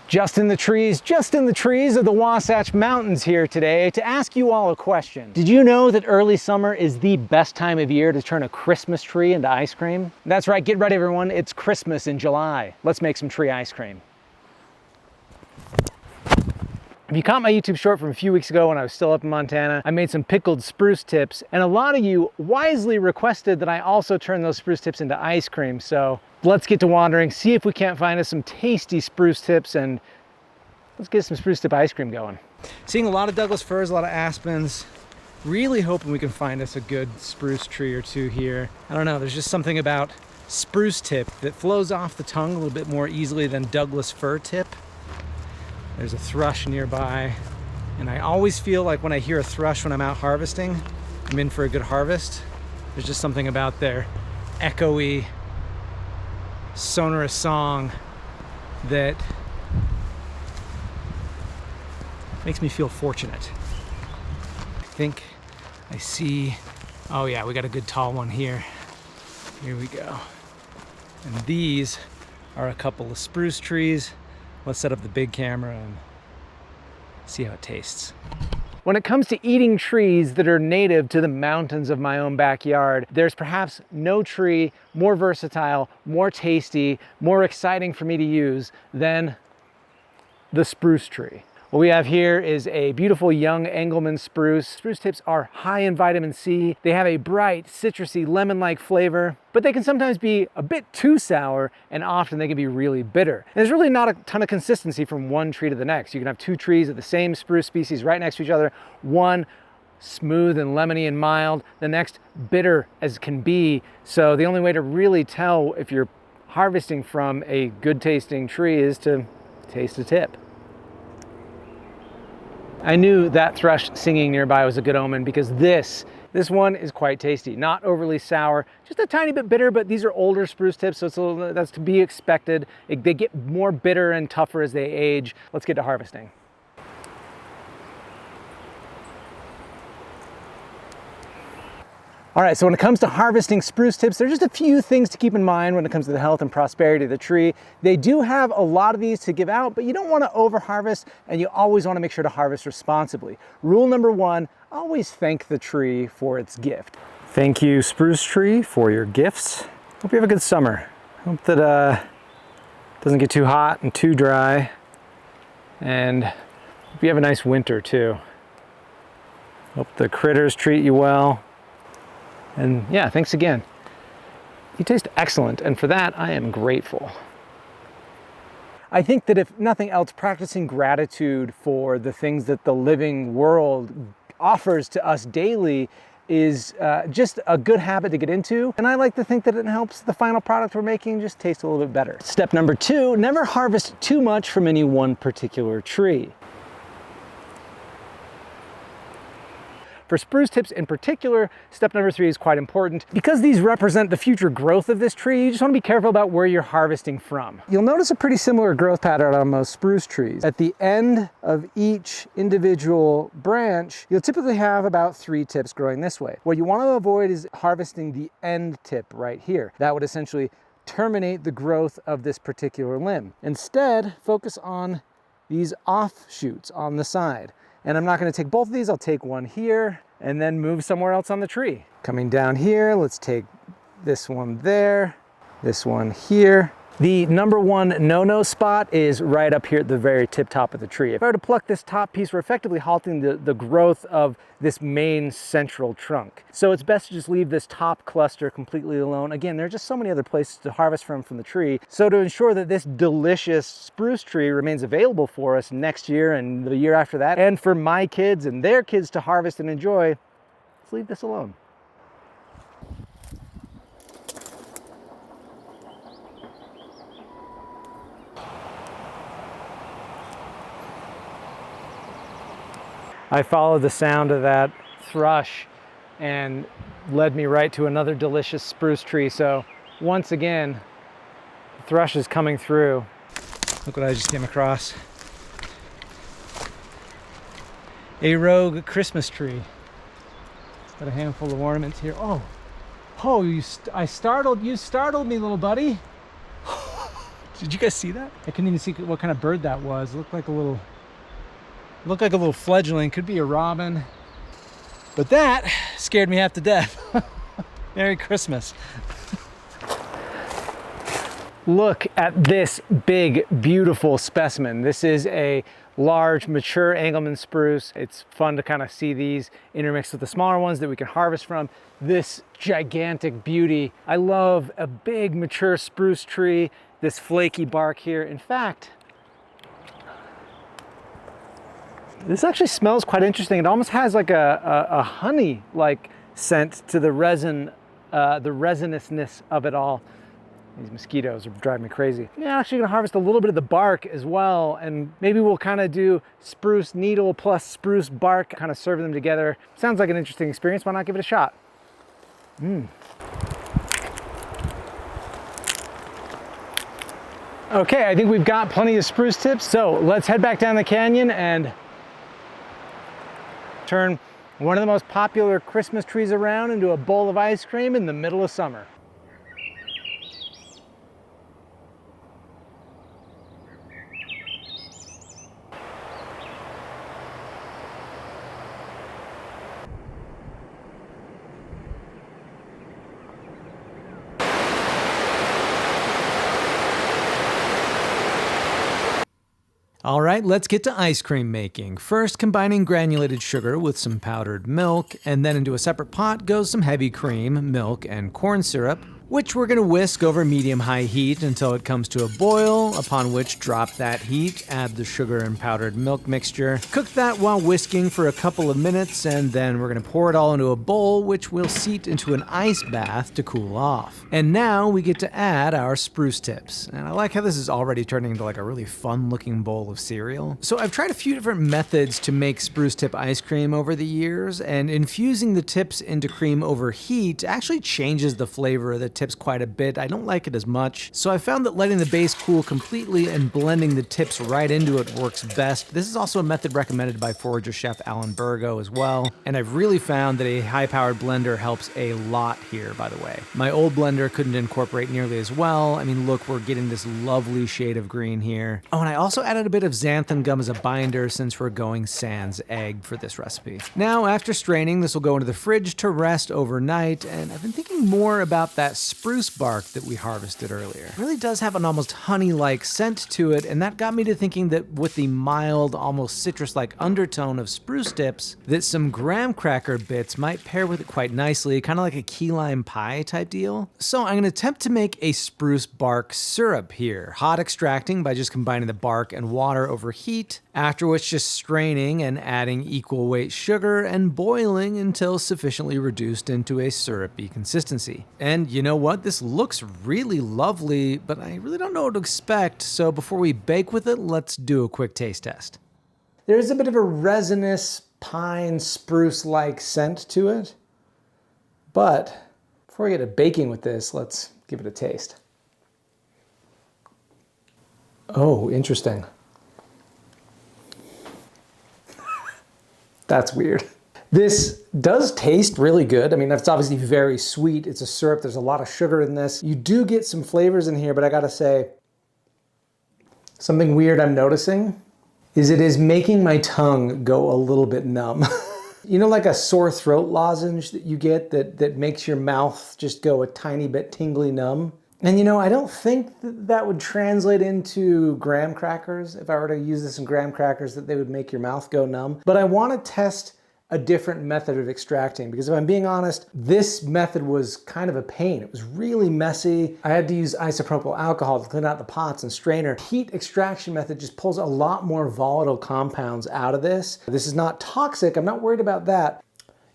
Just in the trees of the Wasatch Mountains here today to ask you all a question. Did you know that early summer is the best time of year to turn a Christmas tree into ice cream? That's right, get ready everyone, it's Christmas in July. Let's make some tree ice cream. If you caught my YouTube short from a few weeks ago when I was still up in Montana, I made some pickled spruce tips, and a lot of you wisely requested that I also turn those spruce tips into ice cream. So let's get to wandering, see if we can't find us some tasty spruce tips, and let's get some spruce tip ice cream going. Seeing a lot of Douglas firs, a lot of aspens, really hoping we can find us a good spruce tree or two here. I don't know, there's just something about spruce tip that flows off the tongue a little bit more easily than Douglas fir tip. There's a thrush nearby, and I always feel like when I hear a thrush when I'm out harvesting, I'm in for a good harvest. There's just something about their echoey, sonorous song that makes me feel fortunate. I think I see, oh yeah, we got a good tall one here. Here we go. And these are a couple of spruce trees. Let's set up the big camera and see how it tastes. When it comes to eating trees that are native to the mountains of my own backyard, there's perhaps no tree more versatile, more tasty, more exciting for me to use than the spruce tree. What we have here is a beautiful young Engelmann spruce. Spruce tips are high in vitamin C. They have a bright, citrusy, lemon-like flavor, but they can sometimes be a bit too sour, and often they can be really bitter. And there's really not a ton of consistency from one tree to the next. You can have two trees of the same spruce species right next to each other, one smooth and lemony and mild, the next bitter as can be. So the only way to really tell if you're harvesting from a good tasting tree is to taste a tip. I knew that thrush singing nearby was a good omen because this one is quite tasty. Not overly sour, just a tiny bit bitter, but these are older spruce tips, so that's to be expected. They get more bitter and tougher as they age. Let's get to harvesting. All right, so when it comes to harvesting spruce tips, there's just a few things to keep in mind when it comes to the health and prosperity of the tree. They do have a lot of these to give out, but you don't want to over-harvest, and you always want to make sure to harvest responsibly. Rule number one, always thank the tree for its gift. Thank you, spruce tree, for your gifts. Hope you have a good summer. Hope that it doesn't get too hot and too dry, and hope you have a nice winter too. Hope the critters treat you well. And yeah, thanks again. You taste excellent, and for that, I am grateful. I think that if nothing else, practicing gratitude for the things that the living world offers to us daily is just a good habit to get into. And I like to think that it helps the final product we're making just taste a little bit better. Step number two, never harvest too much from any one particular tree. For spruce tips in particular, step number three is quite important. Because these represent the future growth of this tree, you just want to be careful about where you're harvesting from. You'll notice a pretty similar growth pattern on most spruce trees. At the end of each individual branch, you'll typically have about 3 tips growing this way. What you want to avoid is harvesting the end tip right here. That would essentially terminate the growth of this particular limb. Instead, focus on these offshoots on the side. And I'm not going to take both of these, I'll take one here and then move somewhere else on the tree. Coming down here, let's take this one there, this one here. The number one no-no spot is right up here at the very tip top of the tree. If I were to pluck this top piece, we're effectively halting the growth of this main central trunk. So it's best to just leave this top cluster completely alone. Again, there are just so many other places to harvest from the tree. So to ensure that this delicious spruce tree remains available for us next year and the year after that, and for my kids and their kids to harvest and enjoy, let's leave this alone. I followed the sound of that thrush and led me right to another delicious spruce tree. So once again, the thrush is coming through. Look what I just came across. A rogue Christmas tree. Got a handful of ornaments here. Oh, you startled me, little buddy. Did you guys see that? I couldn't even see what kind of bird that was. It looked like a little fledgling. Could be a robin. But that scared me half to death. Merry Christmas. Look at this big, beautiful specimen. This is a large, mature Engelmann spruce. It's fun to kind of see these intermixed with the smaller ones that we can harvest from. This gigantic beauty. I love a big, mature spruce tree, this flaky bark here. In fact, this actually smells quite interesting. It almost has like a honey-like scent to the resin, the resinousness of it all. These mosquitoes are driving me crazy. Yeah, actually gonna harvest a little bit of the bark as well, and maybe we'll kind of do spruce needle plus spruce bark, kind of serve them together. Sounds like an interesting experience. Why not give it a shot? Okay, I think we've got plenty of spruce tips, so let's head back down the canyon and turn one of the most popular Christmas trees around into a bowl of ice cream in the middle of summer. All right, let's get to ice cream making. First, combining granulated sugar with some powdered milk, and then into a separate pot goes some heavy cream, milk, and corn syrup, which we're gonna whisk over medium-high heat until it comes to a boil, upon which drop that heat, add the sugar and powdered milk mixture, cook that while whisking for a couple of minutes, and then we're gonna pour it all into a bowl, which we'll seat into an ice bath to cool off. And now we get to add our spruce tips. And I like how this is already turning into like a really fun-looking bowl of cereal. So I've tried a few different methods to make spruce tip ice cream over the years, and infusing the tips into cream over heat actually changes the flavor of the tips quite a bit. I don't like it as much. So I found that letting the base cool completely and blending the tips right into it works best. This is also a method recommended by forager chef Alan Burgo as well. And I've really found that a high-powered blender helps a lot here, by the way. My old blender couldn't incorporate nearly as well. I mean, look, we're getting this lovely shade of green here. Oh, and I also added a bit of xanthan gum as a binder since we're going sans egg for this recipe. Now, after straining, this will go into the fridge to rest overnight, and I've been thinking more about that spruce bark that we harvested earlier. It really does have an almost honey-like scent to it, and that got me to thinking that with the mild, almost citrus-like undertone of spruce tips, that some graham cracker bits might pair with it quite nicely, kind of like a key lime pie type deal. So I'm going to attempt to make a spruce bark syrup here, hot extracting by just combining the bark and water over heat, after which just straining and adding equal weight sugar and boiling until sufficiently reduced into a syrupy consistency. And you know what? This looks really lovely, but I really don't know what to expect, so before we bake with it, let's do a quick taste test. There's a bit of a resinous pine spruce-like scent to it, but before we get to baking with this, let's give it a taste. Oh, interesting. That's weird. This does taste really good. I mean, it's obviously very sweet. It's a syrup. There's a lot of sugar in this. You do get some flavors in here, but I gotta say, something weird I'm noticing is it is making my tongue go a little bit numb. You know, like a sore throat lozenge that you get that makes your mouth just go a tiny bit tingly numb? And you know, I don't think that would translate into graham crackers. If I were to use this in graham crackers, that they would make your mouth go numb. But I want to test a different method of extracting, because if I'm being honest, this method was kind of a pain. It was really messy. I had to use isopropyl alcohol to clean out the pots and strainer. Heat extraction method just pulls a lot more volatile compounds out of this. This is not toxic. I'm not worried about that.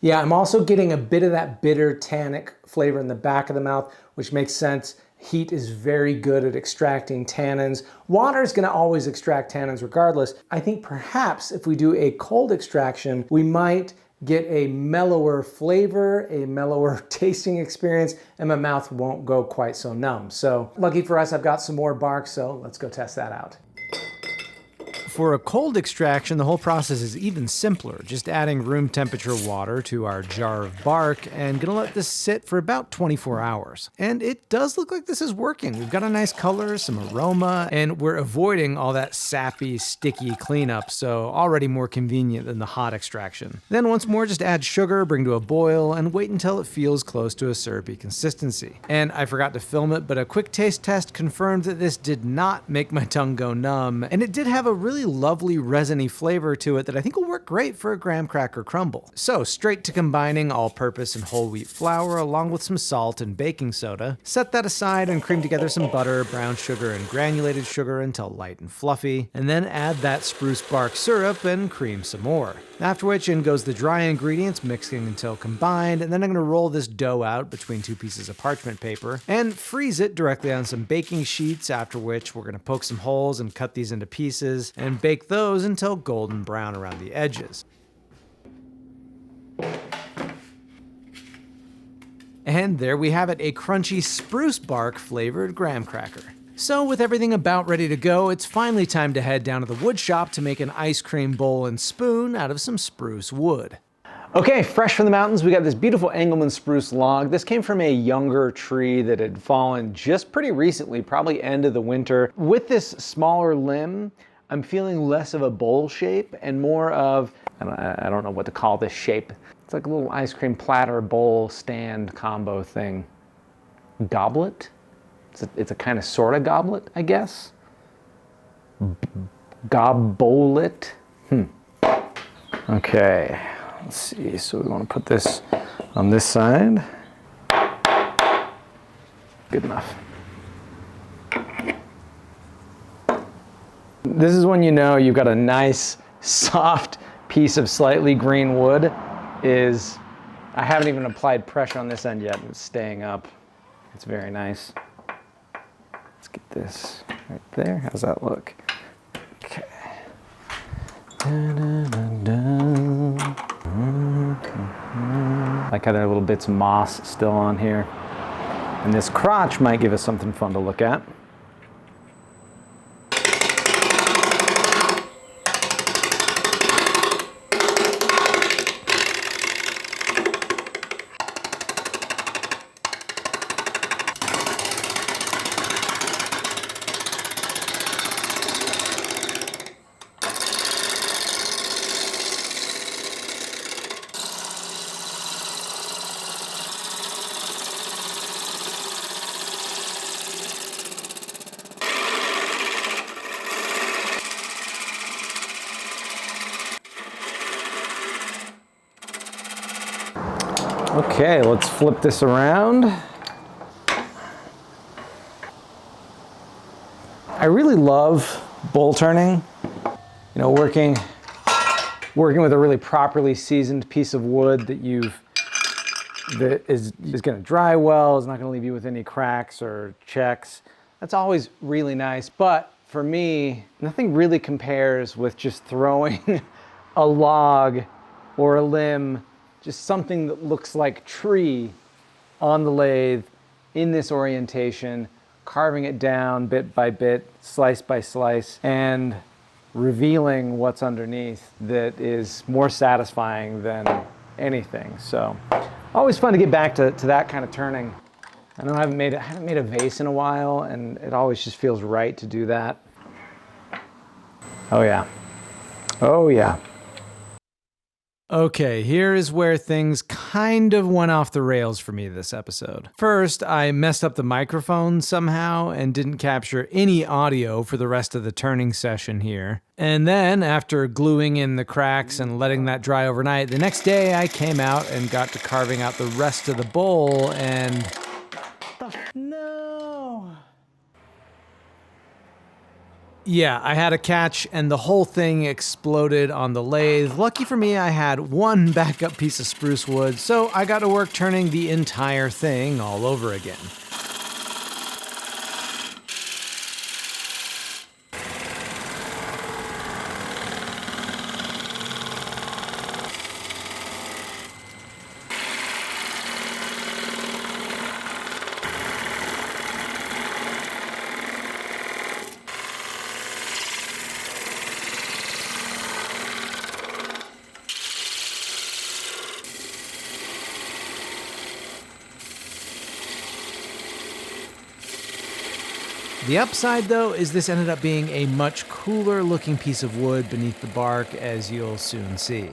Yeah, I'm also getting a bit of that bitter tannic flavor in the back of the mouth, which makes sense. Heat is very good at extracting tannins. Water is going to always extract tannins regardless. I think perhaps if we do a cold extraction, we might get a mellower flavor, a mellower tasting experience, and my mouth won't go quite so numb. So lucky for us, I've got some more bark, so let's go test that out. For a cold extraction, the whole process is even simpler, just adding room temperature water to our jar of bark and gonna let this sit for about 24 hours. And it does look like this is working. We've got a nice color, some aroma, and we're avoiding all that sappy, sticky cleanup, so already more convenient than the hot extraction. Then once more, just add sugar, bring to a boil, and wait until it feels close to a syrupy consistency. And I forgot to film it, but a quick taste test confirmed that this did not make my tongue go numb, and it did have a really lovely resiny flavor to it that I think will work great for a graham cracker crumble. So straight to combining all-purpose and whole wheat flour along with some salt and baking soda. Set that aside and cream together some butter, brown sugar, and granulated sugar until light and fluffy, and then add that spruce bark syrup and cream some more. After which in goes the dry ingredients, mixing until combined, and then I'm going to roll this dough out between two pieces of parchment paper and freeze it directly on some baking sheets, after which we're going to poke some holes and cut these into pieces and bake those until golden brown around the edges. And there we have it, a crunchy spruce bark flavored graham cracker. So with everything about ready to go, it's finally time to head down to the wood shop to make an ice cream bowl and spoon out of some spruce wood. Okay, fresh from the mountains, we got this beautiful Engelmann spruce log. This came from a younger tree that had fallen just pretty recently, probably end of the winter. With this smaller limb, I'm feeling less of a bowl shape and more of, I don't know what to call this shape. It's like a little ice cream platter bowl stand combo thing. Goblet? It's a kind of sort of goblet, I guess. Goblet. Okay, let's see. So we want to put this on this side. Good enough. This is when you know you've got a nice, soft piece of slightly green wood. I haven't even applied pressure on this end yet. It's staying up. It's very nice. Let's get this right there. How's that look? Okay. Like how there are little bits of moss still on here. And this crotch might give us something fun to look at. Okay, let's flip this around. I really love bowl turning. You know, working with a really properly seasoned piece of wood that is going to dry well, is not going to leave you with any cracks or checks. That's always really nice. But for me, nothing really compares with just throwing a log or a limb, just something that looks like tree on the lathe in this orientation, carving it down bit by bit, slice by slice, and revealing what's underneath that is more satisfying than anything. So always fun to get back to that kind of turning. I know I haven't made a vase in a while, and it always just feels right to do that. Oh yeah. Oh yeah. Okay, here is where things kind of went off the rails for me this episode. First, I messed up the microphone somehow and didn't capture any audio for the rest of the turning session here. And then, after gluing in the cracks and letting that dry overnight, the next day I came out and got to carving out the rest of the bowl and... No! Yeah, I had a catch and the whole thing exploded on the lathe. Lucky for me, I had one backup piece of spruce wood, so I got to work turning the entire thing all over again. The upside, though, is this ended up being a much cooler looking piece of wood beneath the bark, as you'll soon see.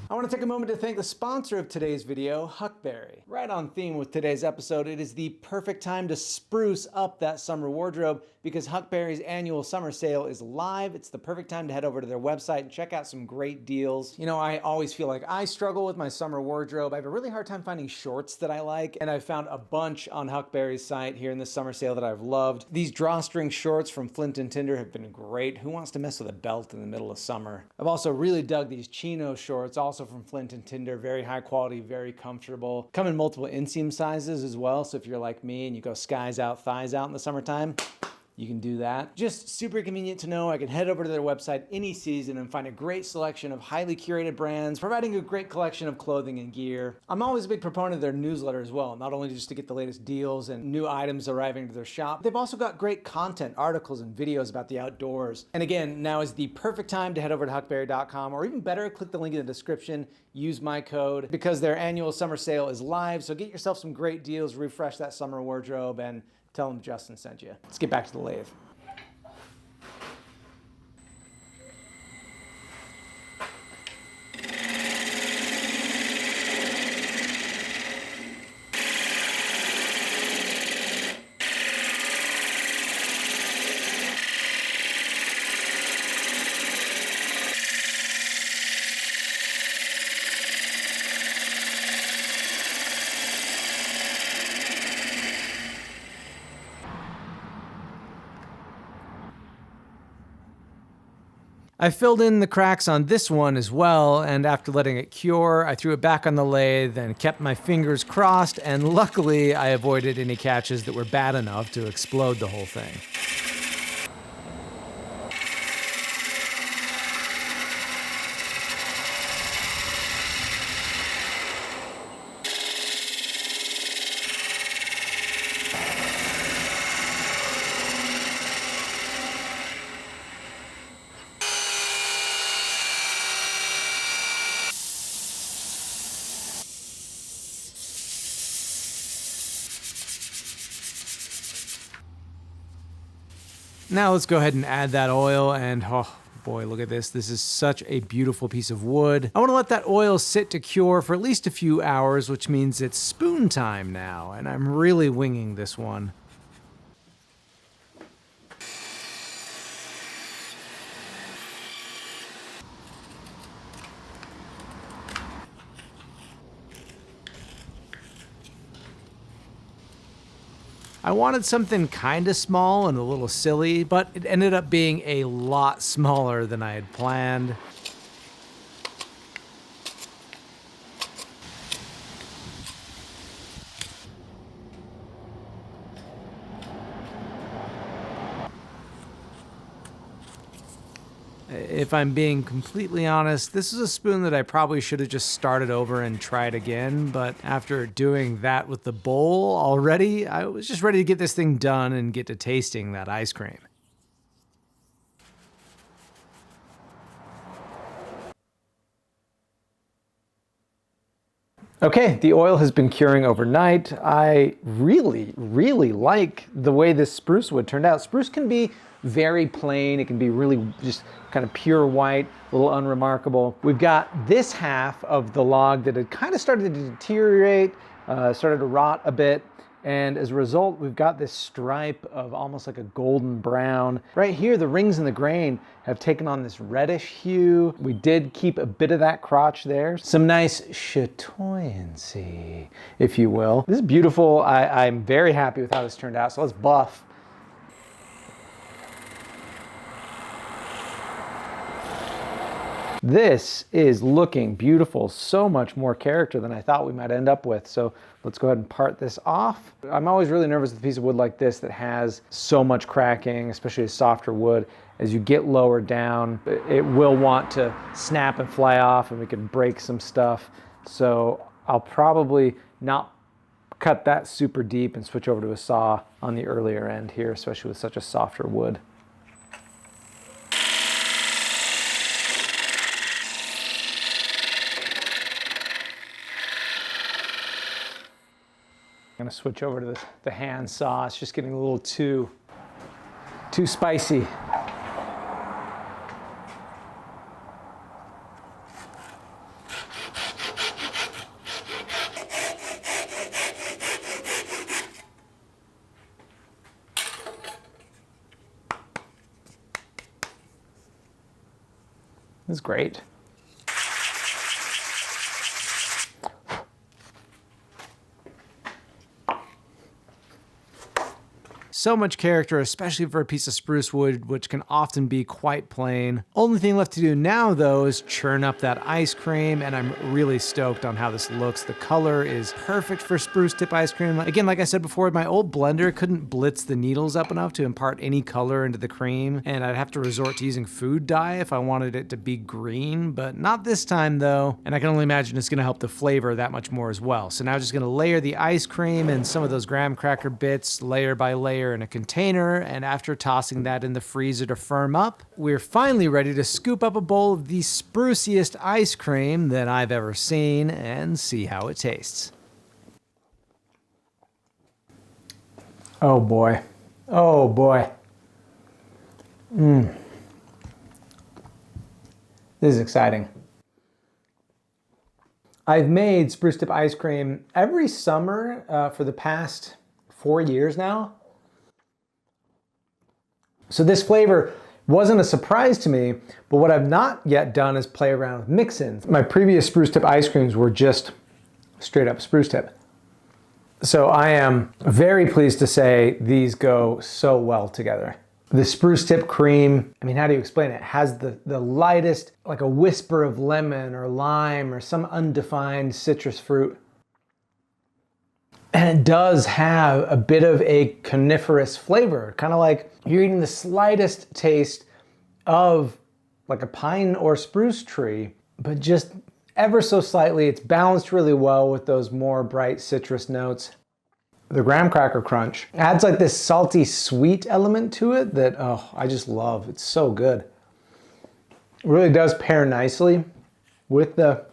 I want to take a moment to thank the sponsor of today's video, Huckberry. Right on theme with today's episode, it is the perfect time to spruce up that summer wardrobe because Huckberry's annual summer sale is live. It's the perfect time to head over to their website and check out some great deals. You know, I always feel like I struggle with my summer wardrobe. I have a really hard time finding shorts that I like, and I've found a bunch on Huckberry's site here in this summer sale that I've loved. These drawstring shorts from Flint and Tinder have been great. Who wants to mess with a belt in the middle of summer? I've also really dug these chino shorts, also from Flint and Tinder. Very high quality, very comfortable. Come in multiple inseam sizes as well, so if you're like me and you go skies out, thighs out in the summertime, you can do that. Just super convenient to know. I can head over to their website any season and find a great selection of highly curated brands, providing a great collection of clothing and gear. I'm always a big proponent of their newsletter as well, not only just to get the latest deals and new items arriving to their shop, they've also got great content, articles, and videos about the outdoors. And again, now is the perfect time to head over to huckberry.com, or even better, click the link in the description, use my code, because their annual summer sale is live, so get yourself some great deals, refresh that summer wardrobe, and tell them Justin sent you. Let's get back to the lathe. I filled in the cracks on this one as well, and after letting it cure, I threw it back on the lathe and kept my fingers crossed, and luckily I avoided any catches that were bad enough to explode the whole thing. Now let's go ahead and add that oil, and oh boy, look at this. This is such a beautiful piece of wood. I want to let that oil sit to cure for at least a few hours, which means it's spoon time now, and I'm really winging this one. I wanted something kind of small and a little silly, but it ended up being a lot smaller than I had planned. If I'm being completely honest, this is a spoon that I probably should have just started over and tried again, but after doing that with the bowl already, I was just ready to get this thing done and get to tasting that ice cream. Okay, the oil has been curing overnight. I really like the way this spruce wood turned out. Spruce can be very plain. It can be really just kind of pure white, a little unremarkable. We've got this half of the log that had kind of started to deteriorate, started to rot a bit. And as a result, we've got this stripe of almost like a golden brown. Right here, the rings in the grain have taken on this reddish hue. We did keep a bit of that crotch there. Some nice chatoyancy, if you will. This is beautiful. I'm very happy with how this turned out. So let's buff. This is looking beautiful, so much more character than I thought we might end up with. So let's go ahead and part this off. I'm always really nervous with a piece of wood like this that has so much cracking, especially a softer wood. As you get lower down, it will want to snap and fly off, and we could break some stuff. So I'll probably not cut that super deep and switch over to a saw on the earlier end here, especially with such a softer wood. gonna switch over to the hand saw. It's just getting a little too spicy. This is great. So much character, especially for a piece of spruce wood, which can often be quite plain. Only thing left to do now, though, is churn up that ice cream, and I'm really stoked on how this looks. The color is perfect for spruce tip ice cream. Again, like I said before, my old blender couldn't blitz the needles up enough to impart any color into the cream, and I'd have to resort to using food dye if I wanted it to be green, but not this time, though, and I can only imagine it's gonna help the flavor that much more as well. So now I'm just gonna layer the ice cream and some of those graham cracker bits layer by layer in a container, and after tossing that in the freezer to firm up, we're finally ready to scoop up a bowl of the spruciest ice cream that I've ever seen and see how it tastes. Oh boy. Oh boy. This is exciting. I've made spruce tip ice cream every summer for the past 4 years now. So this flavor wasn't a surprise to me, but what I've not yet done is play around with mix-ins. My previous spruce tip ice creams were just straight up spruce tip. So I am very pleased to say these go so well together. The spruce tip cream, I mean, how do you explain it? It has the lightest, like a whisper of lemon or lime or some undefined citrus fruit. And it does have a bit of a coniferous flavor, kind of like you're eating the slightest taste of like a pine or spruce tree, but just ever so slightly. It's balanced really well with those more bright citrus notes. The graham cracker crunch adds like this salty sweet element to it that, oh, I just love. It's so good. It really does pair nicely with the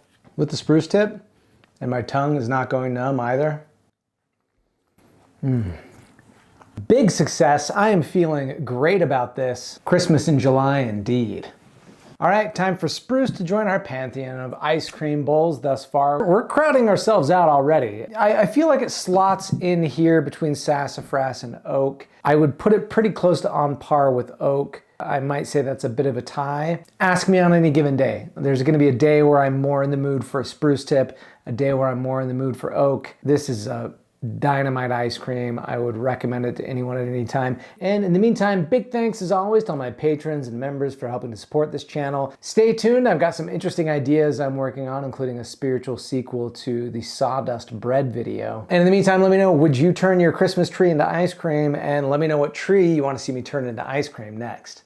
spruce tip, and my tongue is not going numb either. Big success. I am feeling great about this. Christmas in July indeed. All right, time for Spruce to join our pantheon of ice cream bowls thus far. We're crowding ourselves out already. I feel like it slots in here between sassafras and oak. I would put it pretty close to on par with oak. I might say that's a bit of a tie. Ask me on any given day. There's gonna be a day where I'm more in the mood for a spruce tip, a day where I'm more in the mood for oak. This is a dynamite ice cream. I would recommend it to anyone at any time. And in the meantime, big thanks as always to all my patrons and members for helping to support this channel. Stay tuned. I've got some interesting ideas I'm working on, including a spiritual sequel to the sawdust bread video. And in the meantime, let me know, would you turn your Christmas tree into ice cream? And let me know what tree you want to see me turn into ice cream next.